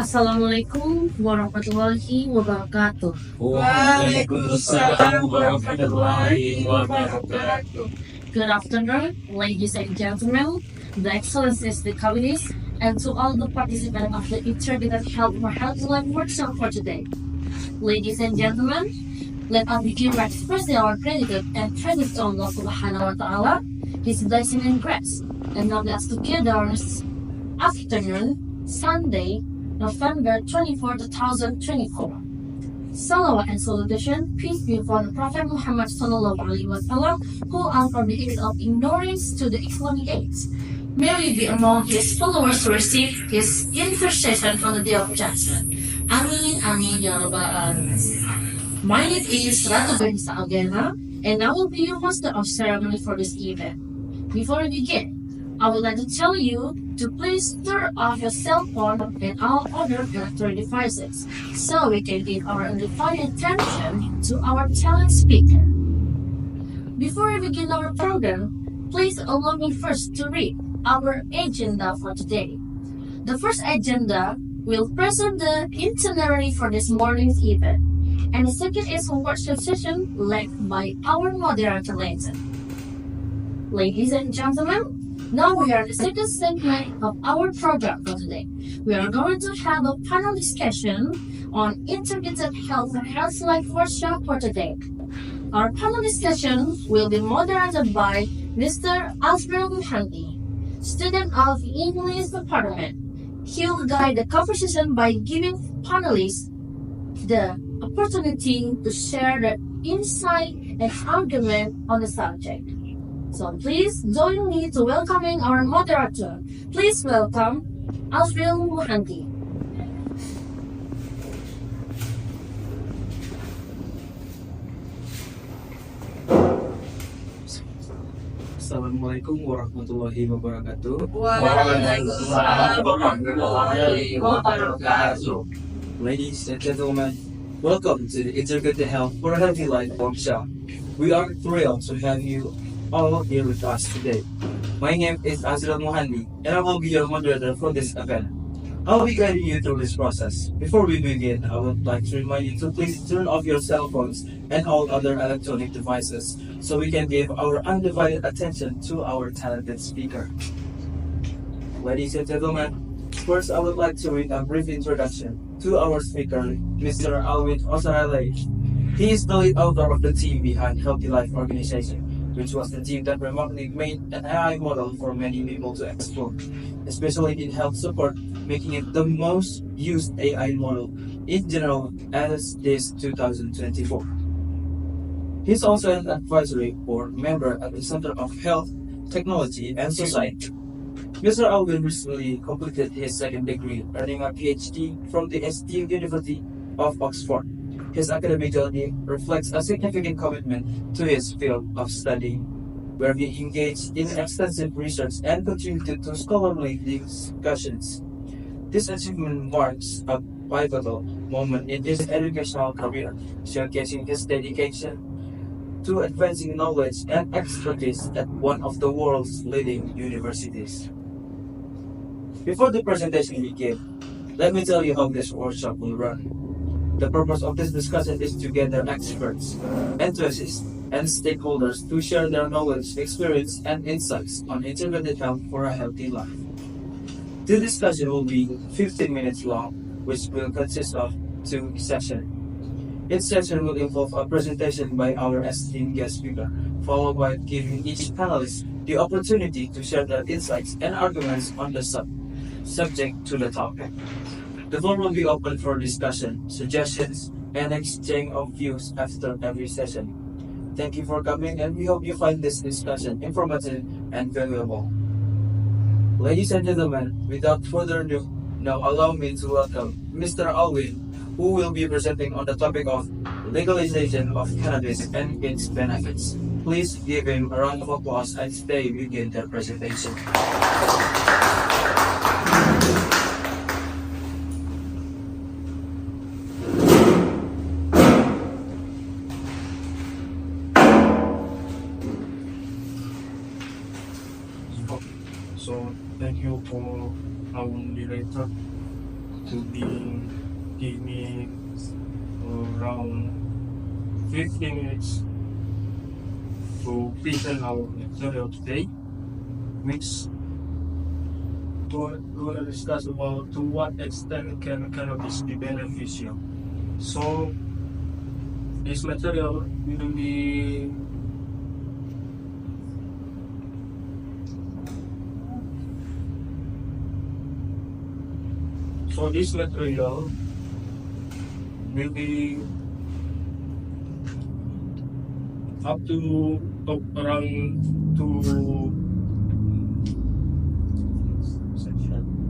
Assalamualaikum warahmatullahi wabarakatuh. Waalaikumsalam warahmatullahi wabarakatuh. Good afternoon, ladies and gentlemen, the excellencies, the colleagues, and to all the participants of the Integrated Health for Health Life workshop for today. Ladies and gentlemen, let us begin by expressing our gratitude and praise to Allah Subhanahu wa Taala, His blessing and grace, and now let's together on this afternoon, Sunday, November 24, 2024. Salawat and salutation, peace be upon the Prophet Muhammad Sallallahu Alaihi Wasallam, who from the age of ignorance to the Islamic age. May we be among his followers to receive his intercession on the day of judgment. Amin, amin, ya rabbal alamin. My name is Ratu Benisa Algena, and I will be your master of ceremony for this event. Before we begin, I would like to tell you to please turn off your cell phone and all other electronic devices so we can give our undivided attention to our talent speaker. Before we begin our program, please allow me first to read our agenda for today. The first agenda will present the itinerary for this morning's event, and the second is a workshop session led by our moderator later. Ladies and gentlemen, now we are in the second segment of our program for today. We are going to have a panel discussion on integrated health and health life workshop for today. Our panel discussion will be moderated by Mr. Alfred Muhandi, student of English department. He will guide the conversation by giving panelists the opportunity to share their insight and argument on the subject. So please join me to welcoming our moderator. Please welcome Alfred Muhandi. Assalamualaikum warahmatullahi wabarakatuh. Waalaikumsalam warahmatullahi wabarakatuh. Ladies and gentlemen, welcome to the Integrated Health for a Healthy Life workshop. We are thrilled to have you all here with us today. My name is Azril Mohandi, and I will be your moderator for this event. I'll be guiding you through this process. Before we begin, I would like to remind you to please turn off your cell phones and all other electronic devices so we can give our undivided attention to our talented speaker. Ladies and gentlemen, first I would like to read a brief introduction to our speaker, Mr. Alwin Osarale. He is the lead author of the team behind Healthy Life Organization, which was the team that remarkably made an AI model for many people to explore, especially in health support, making it the most used AI model in general as this 2024. He's also an advisory board member at the Center of Health, Technology, and Society. Mr. Alvin recently completed his second degree, earning a PhD from the esteemed University of Oxford. His academic journey reflects a significant commitment to his field of study, where he engaged in extensive research and contributed to scholarly discussions. This achievement marks a pivotal moment in his educational career, showcasing his dedication to advancing knowledge and expertise at one of the world's leading universities. Before the presentation begins, let me tell you how this workshop will run. The purpose of this discussion is to gather experts, enthusiasts, and stakeholders to share their knowledge, experience, and insights on integrated health for a healthy life. The discussion will be 15 minutes long, which will consist of 2 sessions. Each session will involve a presentation by our esteemed guest speaker, followed by giving each panelist the opportunity to share their insights and arguments on the subject to the topic. The floor will be open for discussion, suggestions, and exchange of views after every session. Thank you for coming, and we hope you find this discussion informative and valuable. Ladies and gentlemen, without further ado, now allow me to welcome Mr. Alwin, who will be presenting on the topic of legalization of cannabis and its benefits. Please give him a round of applause as they begin their presentation. So thank you for our moderator. to give me around 15 minutes to present our material today, which to discuss about to what extent can cannabis be beneficial. So this material will be this material will be up to around two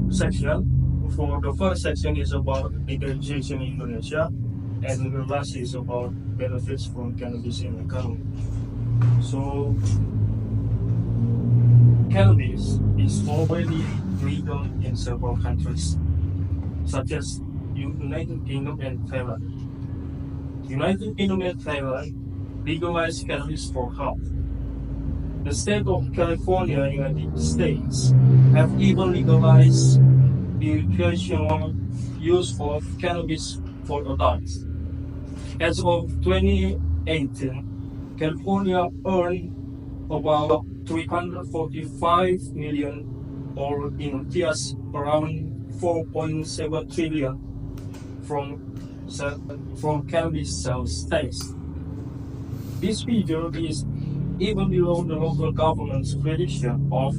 section. For the first section is about legalization in Indonesia, and the last is about benefits from cannabis in the economy. So cannabis is already legal in several countries, such as United Kingdom and Thailand. United Kingdom and Thailand legalized cannabis for health. The state of California, United States, have even legalized the recreational use of cannabis for adults. As of 2018, California earned about $345 million, or in rupiahs around 4.7 trillion from cannabis sales tax. This figure is even below the local government's prediction of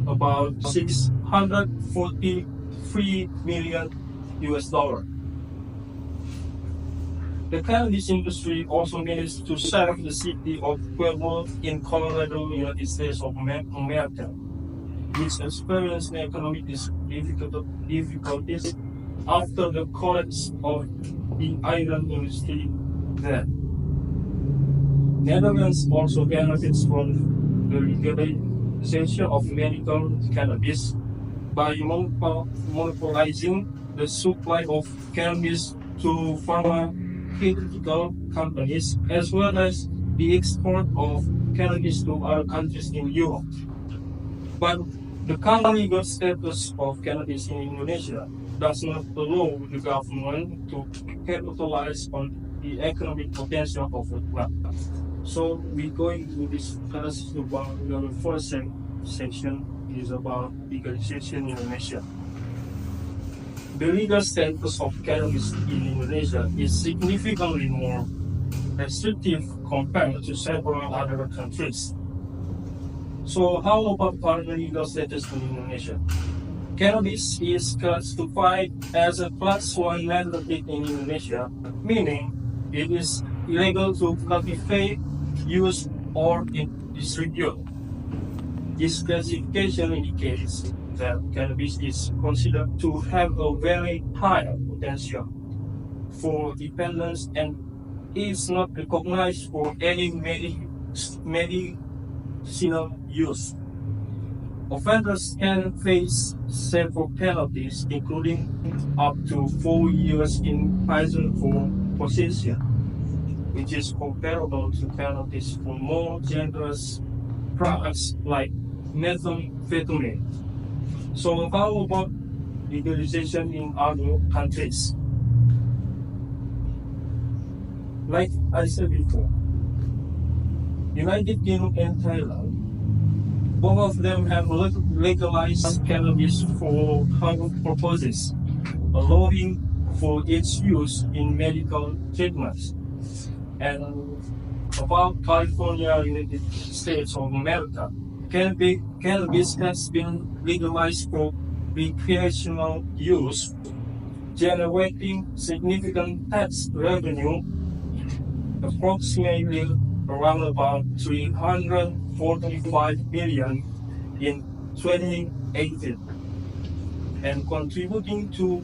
about $643 million US. The cannabis industry also managed to serve the city of Pueblo in Colorado, United States of America, which experienced economic difficulties after the collapse of the island industry there. Netherlands also benefits from the legalization of medical cannabis by monopolizing the supply of cannabis to pharmaceutical companies, as well as the export of cannabis to other countries in Europe. But the current legal status of cannabis in Indonesia does not allow the government to capitalize on the economic potential of the plant. So we're going to discuss about the first section is about legalization in Indonesia. The legal status of cannabis in Indonesia is significantly more restrictive compared to several other countries. So how about current legal status in Indonesia? Cannabis is classified as a Class 1 narcotic in Indonesia, meaning it is illegal to cultivate, use, or distribute. This classification indicates that cannabis is considered to have a very high potential for dependence and is not recognized for any medicinal use. Offenders can face several penalties, including up to 4 years in prison for possession, which is comparable to penalties for more dangerous products like methamphetamine. So how about legalization in other countries? Like I said before, United Kingdom and Thailand, both of them have legalized cannabis for health purposes, allowing for its use in medical treatments. And about California, United States of America, cannabis has been legalized for recreational use, generating significant tax revenue, approximately around about 345 million in 2018, and contributing to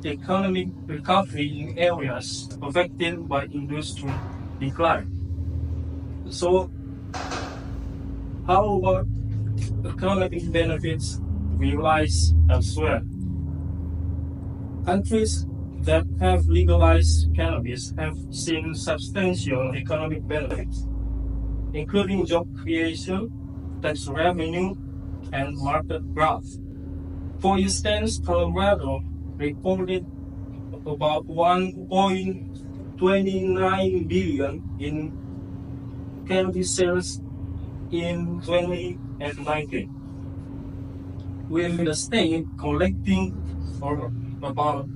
economic recovery in areas affected by industry decline. So, how about economic benefits realized elsewhere? Countries that have legalized cannabis have seen substantial economic benefits, including job creation, tax revenue, and market growth. For instance, Colorado recorded about 1.29 billion in cannabis sales in 2019, with the state collecting or about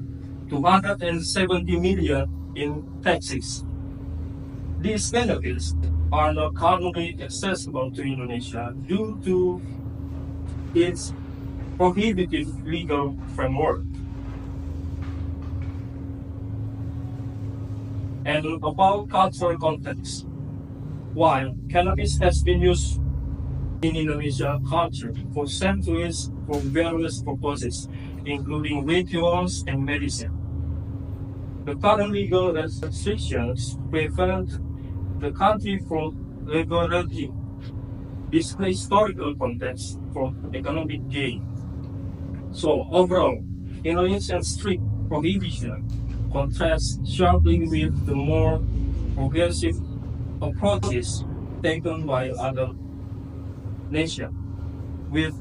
270 million in taxes. These benefits are not currently accessible to Indonesia due to its prohibitive legal framework. And about cultural context, while cannabis has been used in Indonesian culture for centuries for various purposes, including rituals and medicine, the current legal restrictions prevent the country from leveraging this historical context for economic gain. So overall, Indonesia's strict prohibition contrasts sharply with the more progressive approaches taken by other nations, which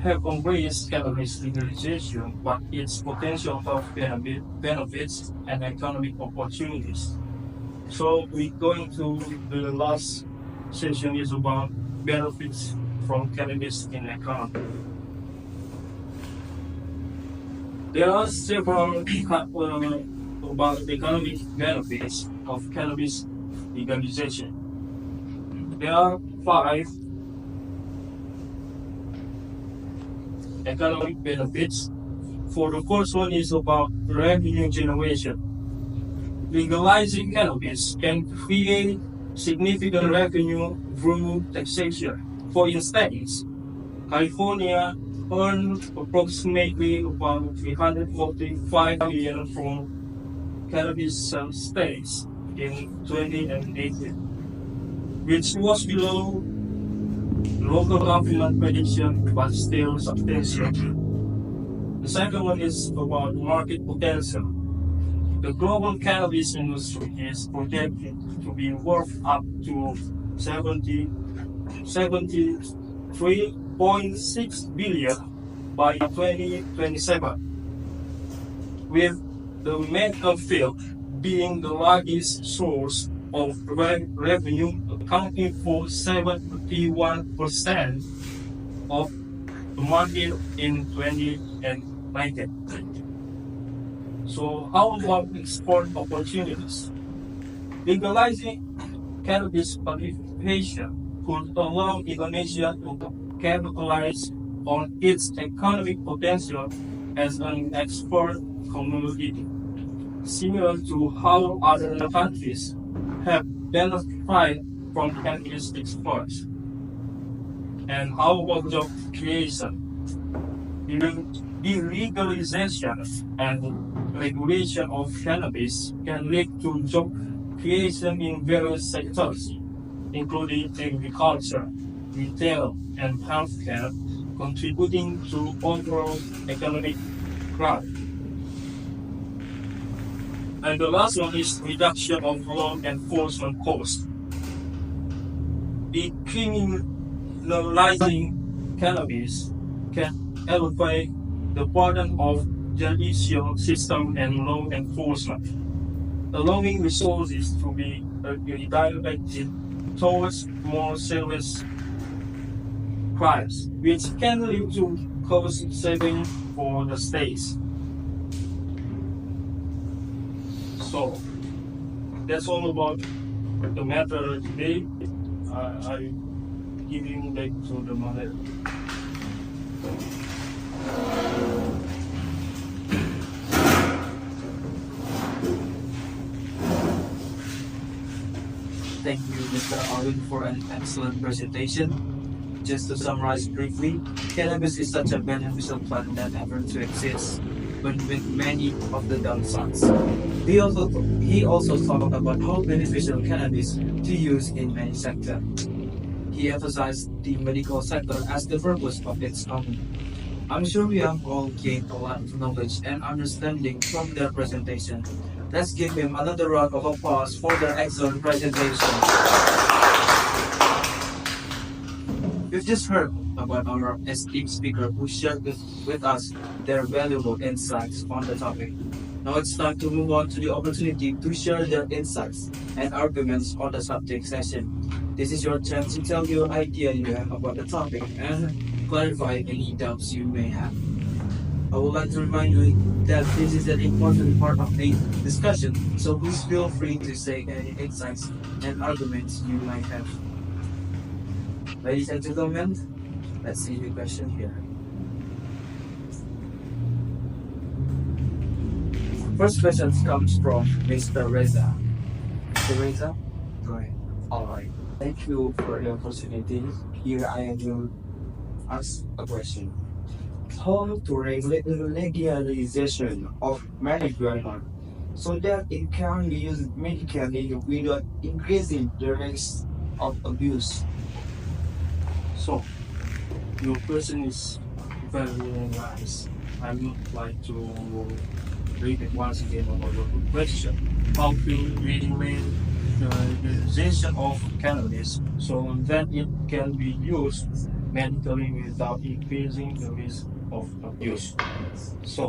have embraced cannabis legalization, but its potential health benefits and economic opportunities. So we're going to the last session is about benefits from cannabis in economy. There are several about economic benefits of cannabis legalization. There are 5 economic benefits. For the first one is about revenue generation. Legalizing cannabis can create significant revenue through taxation. For instance, California earned approximately about 345 million from cannabis states in 2018, which was below local government prediction but still substantial. The second one is about market potential. The global cannabis industry is projected to be worth up to 73.6 billion by 2027, with the medical field being the largest source of revenue, accounting for 71% of the market in 2019. So how about export opportunities? Legalizing cannabis cultivation could allow Indonesia to capitalize on its economic potential as an export commodity, similar to how other countries have benefited from cannabis exports. And how about job creation? The legalization and regulation of cannabis can lead to job creation in various sectors, including agriculture, retail, and healthcare, contributing to overall economic growth. And the last one is reduction of law enforcement costs. Decriminalizing cannabis can elevate the burden of judicial system and law enforcement, allowing resources to be redirected towards more serious crimes, which can lead to cost saving for the states. So that's all about the matter today. I giving back to the moderator. Thank you, Mr. Arun, for an excellent presentation. Just to summarize briefly, cannabis is such a beneficial plant that ever to exist, but with many of the downsides. He also talked about how beneficial cannabis to use in many sectors. He emphasized the medical sector as the purpose of its own. I'm sure we have all gained a lot of knowledge and understanding from their presentation. Let's give him another round of applause for their excellent presentation. We've just heard about our esteemed speaker who shared with us their valuable insights on the topic. Now it's time to move on to the opportunity to share their insights and arguments on the subject session. This is your chance to tell your idea you have about the topic and clarify any doubts you may have. I would like to remind you that this is an important part of the discussion, so please feel free to say any insights and arguments you might have. Ladies and gentlemen, let's see the question here. First question comes from Mr. Reza. Mr. Reza, go ahead. All right. Thank you for the opportunity. Here I will ask a question. How to regulate the legalization of marijuana so that it can be used medically without increasing the risk of abuse? So, your question is very nice. I would like to read it once again about your question. How to regulate the legalization of cannabis so that it can be used medically without increasing the risk of abuse? So,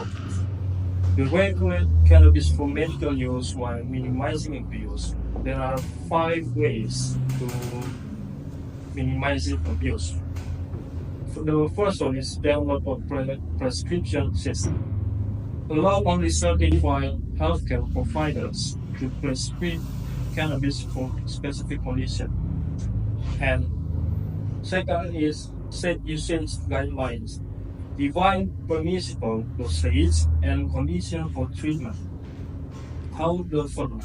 to regulate cannabis for medical use while minimizing abuse, there are 5 ways to minimizing abuse. The first one is develop a prescription system. Allow only certified healthcare providers to prescribe cannabis for specific conditions. And second is set usage guidelines. Define permissible dosage and condition for treatment. How the follow?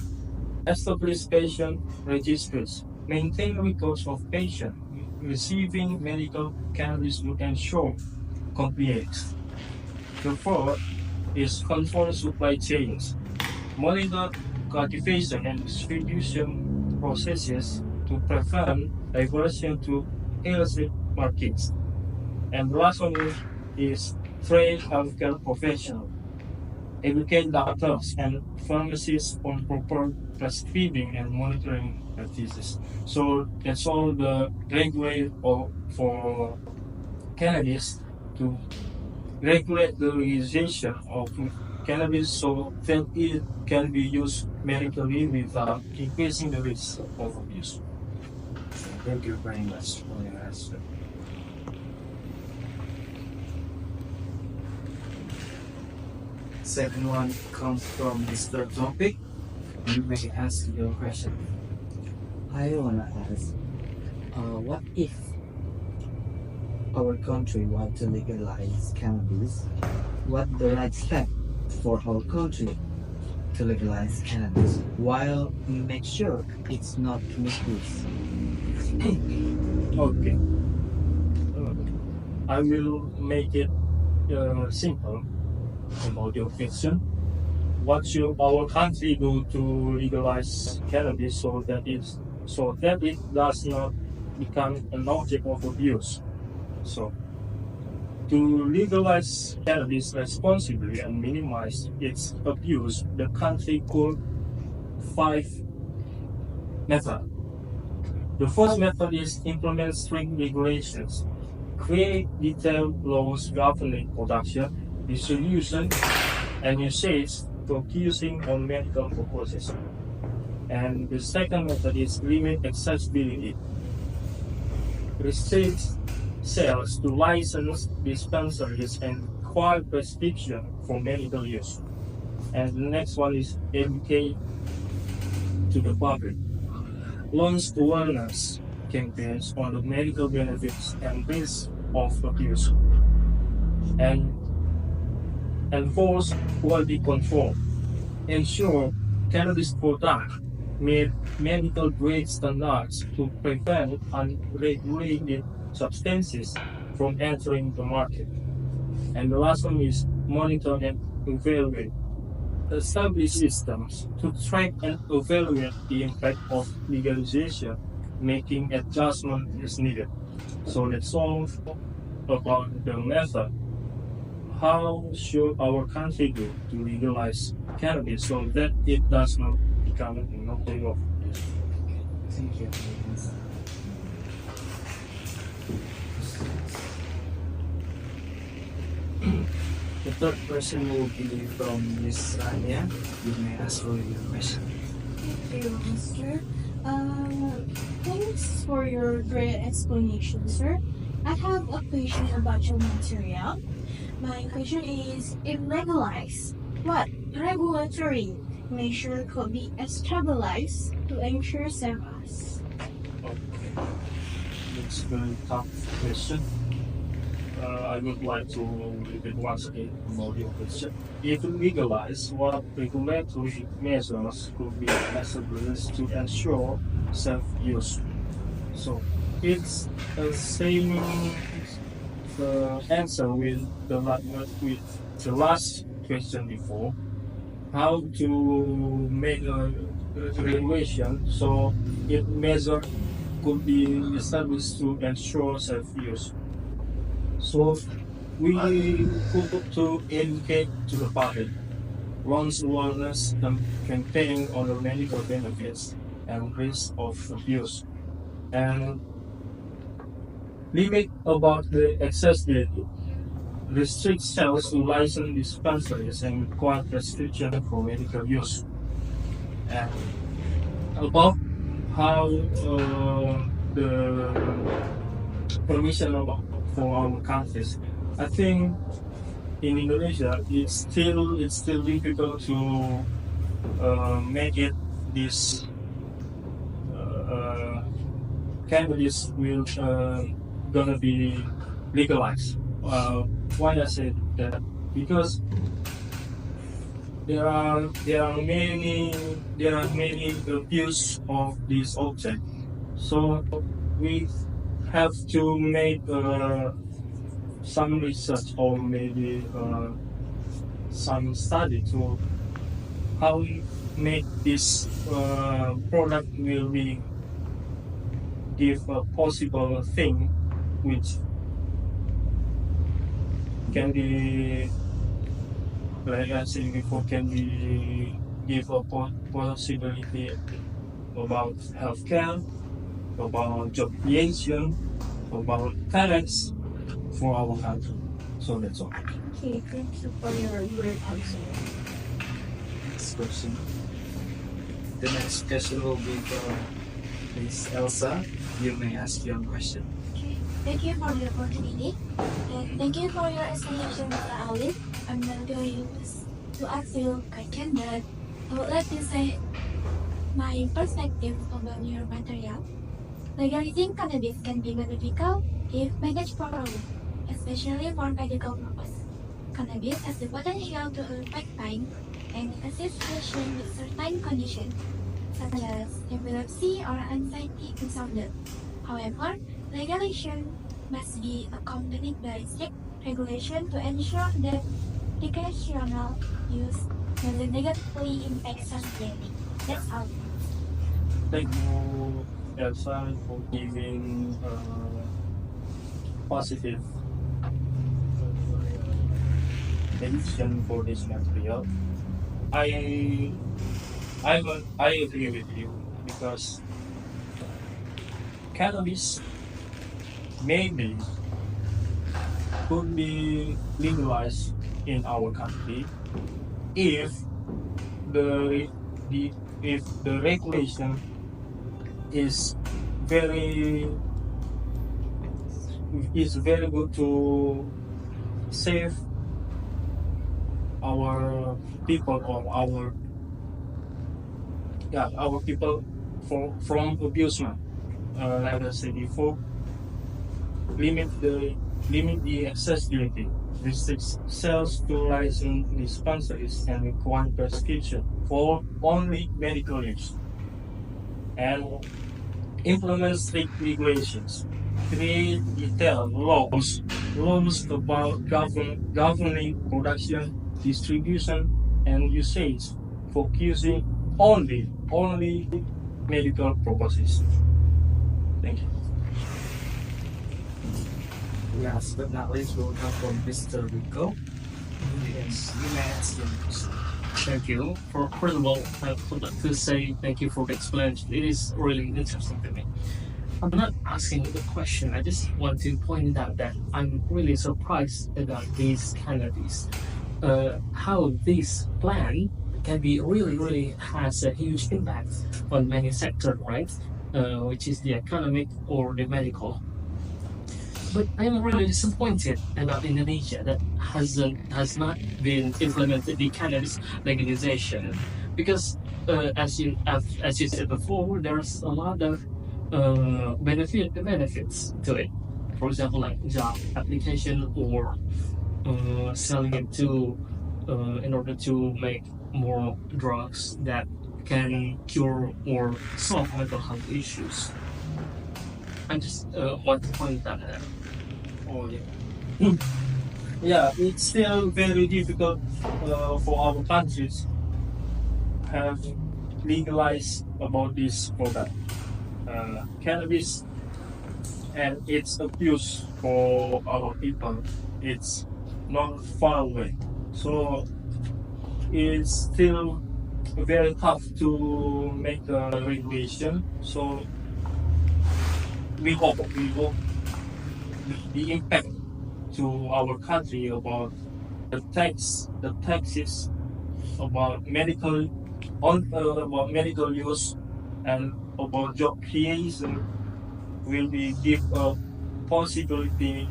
Establish patient registers. Maintain records of patients receiving medical cannabis to ensure compliance. The fourth is control supply chains. Monitor cultivation and distribution processes to prevent diversion to illicit markets. And the last one is train healthcare professionals. Educate doctors and pharmacists on proper prescribing and monitoring practices. So that's all the regulate for cannabis to regulate the legalization of cannabis so that it can be used medically without increasing the risk of abuse. Thank you very much for your answer. Second one comes from Mr. Topic. You may ask your question. I wanna ask, what if our country want to legalize cannabis? What the right step for our country to legalize cannabis while make sure it's not misused? Okay. I will make it simple about your question. What should our country do to legalize cannabis so that it does not become an object of abuse? So, to legalize cannabis responsibly and minimize its abuse, the country could 5 methods. The first method is implement strict regulations. Create detailed laws governing production, distribution, and usage focusing on medical purposes. And the second method is limit accessibility. Restrict sales to licensed dispensaries and require prescription for medical use. And the next one is educate to the public. Launch awareness campaigns on the medical benefits and risks of abuse. And enforce quality control. Ensure cannabis products meet medical grade standards to prevent unregulated substances from entering the market. And the last one is monitor and evaluate. Establish systems to track and evaluate the impact of legalization, making adjustment as needed. So that's all about the method. How should our country do to legalize cannabis so that it does not become an object of abuse? Thank you. The third question will be from Miss Rania. You may ask for your question. Thank you, Mr. Thanks for your great explanation, sir. I have a question about your material. My question is, if legalized, what regulatory measure could be established to ensure safe? Okay, it's a very tough question. I would like to repeat once again about your question. If legalized, what regulatory measures could be established to ensure safe use? So it's the same answer with the last question before. How to make a regulation so it measure could be established to ensure safe use. So we put to educate to the public, runs awareness campaign on the medical benefits and risk of abuse, and limit about the accessibility, restrict sales to licensed dispensaries and require prescription for medical use. And about how the permission for our countries, I think in Indonesia it's still difficult to make it this cannabis will gonna be legalized. Why I say that? Because there are many abuse of this object. So we have to make some research or maybe some study to how we make this product will be give a possible thing which can be, like I said before, can be give a possibility about healthcare, about job creation, about talents for our country. So that's all. Okay, thank you for your great answer. Next question. The next question will be from Miss Elsa. You may ask your question. Okay, thank you for the opportunity and thank you for your explanation, Mr. Ali. I'm not going to ask you a question, but I would like to say my perspective about your material. Legalizing cannabis can be beneficial if managed properly, especially for medical purpose. Cannabis has the potential to affect pain and assist patients with certain conditions, such as epilepsy or anxiety disorder. However, legalization must be accompanied by strict regulation to ensure that recreational use doesn't negatively impact society. That's all. Thank you, Elsa, for giving positive decision for this material. I I agree with you because cannabis maybe could be legalized in our country if the if the regulation is very very good to save our people or our people from abusement. Like I said before, limit the accessibility, restricts sales to licensed dispensaries and require prescription for only medical use, and implement strict regulations, create detailed laws about governing production, distribution, and usage, focusing only medical purposes. Thank you. Last but not least, will come from Mr. Rico. Yes, you may ask your question. Thank you. First of all, I would like to say thank you for the explanation. It is really interesting to me. I'm not asking the question. I just want to point out that I'm really surprised about these cannabis. How this plan can be really has a huge impact on many sectors, right? Which is the economic or the medical. But I'm really disappointed about Indonesia that has not been implemented the cannabis legalization because as you said before, there's a lot of benefits to it. For example, like job application or selling it to in order to make more drugs that can cure or solve mental health issues. I just want to point out that. Oh, yeah. Yeah, it's still very difficult for our countries have legalized about this product, cannabis, and its abuse for our people. It's not far away, so it's still very tough to make a regulation. So we hope the impact to our country about the taxes about about medical use and about job creation will be give a possibility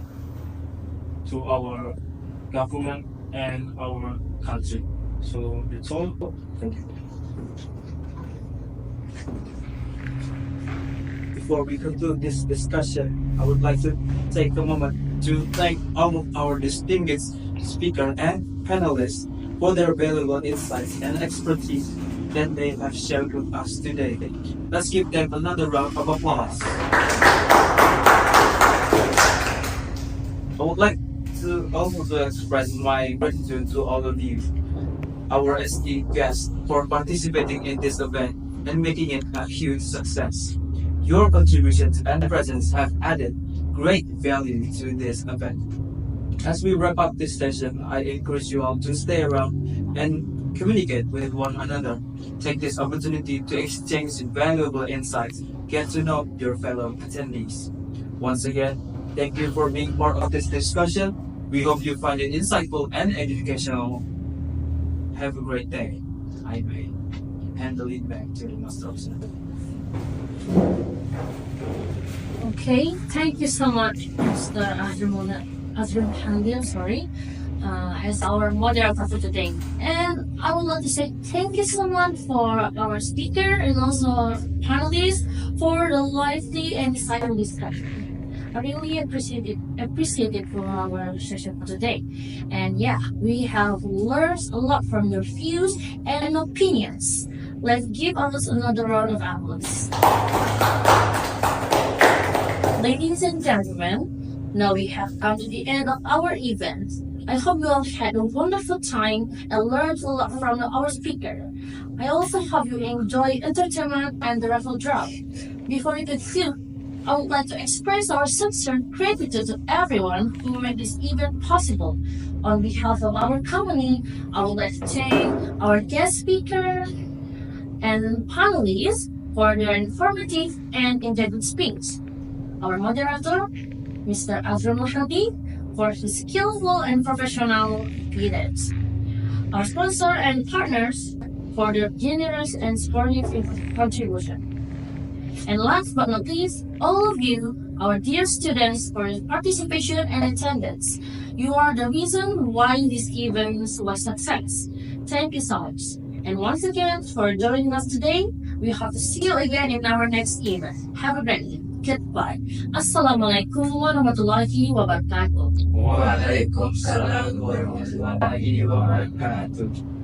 to our government and our country. So that's all. Thank you. Before we conclude this discussion, I would like to take a moment to thank all of our distinguished speaker and panelists for their valuable insights and expertise that they have shared with us today. Let's give them another round of applause. I would like to also express my gratitude to all of you, our esteemed guests, for participating in this event and making it a huge success. Your contributions and presence have added great value to this event. As we wrap up this session, I encourage you all to stay around and communicate with one another. Take this opportunity to exchange valuable insights, get to know your fellow attendees. Once again, thank you for being part of this discussion. We hope you find it insightful and educational. Have a great day. I may hand the lead back to the Master of Ceremony. Okay, thank you so much, Mr. Azrul Handi, as our moderator for today. And I would like to say thank you so much for our speaker and also panelists for the lively and exciting discussion. I really appreciate it for our session for today. And yeah, we have learned a lot from your views and opinions. Let's give us another round of applause. Ladies and gentlemen, now we have come to the end of our event. I hope you all had a wonderful time and learned a lot from our speaker. I also hope you enjoy entertainment and the raffle draw. Before we conclude, I would like to express our sincere gratitude to everyone who made this event possible. On behalf of our company, I would like to thank our guest speaker and panelists for their informative and intelligent speech. Our moderator, Mr. Azrul Hadi, for his skillful and professional guidance. Our sponsor and partners for their generous and supportive contribution. And last but not least, all of you, our dear students, for your participation and attendance. You are the reason why this event was a success. Thank you so much. And once again, for joining us today, we hope to see you again in our next event. Have a great day. Goodbye. Assalamualaikum warahmatullahi wabarakatuh. Waalaikumsalam warahmatullahi wabarakatuh.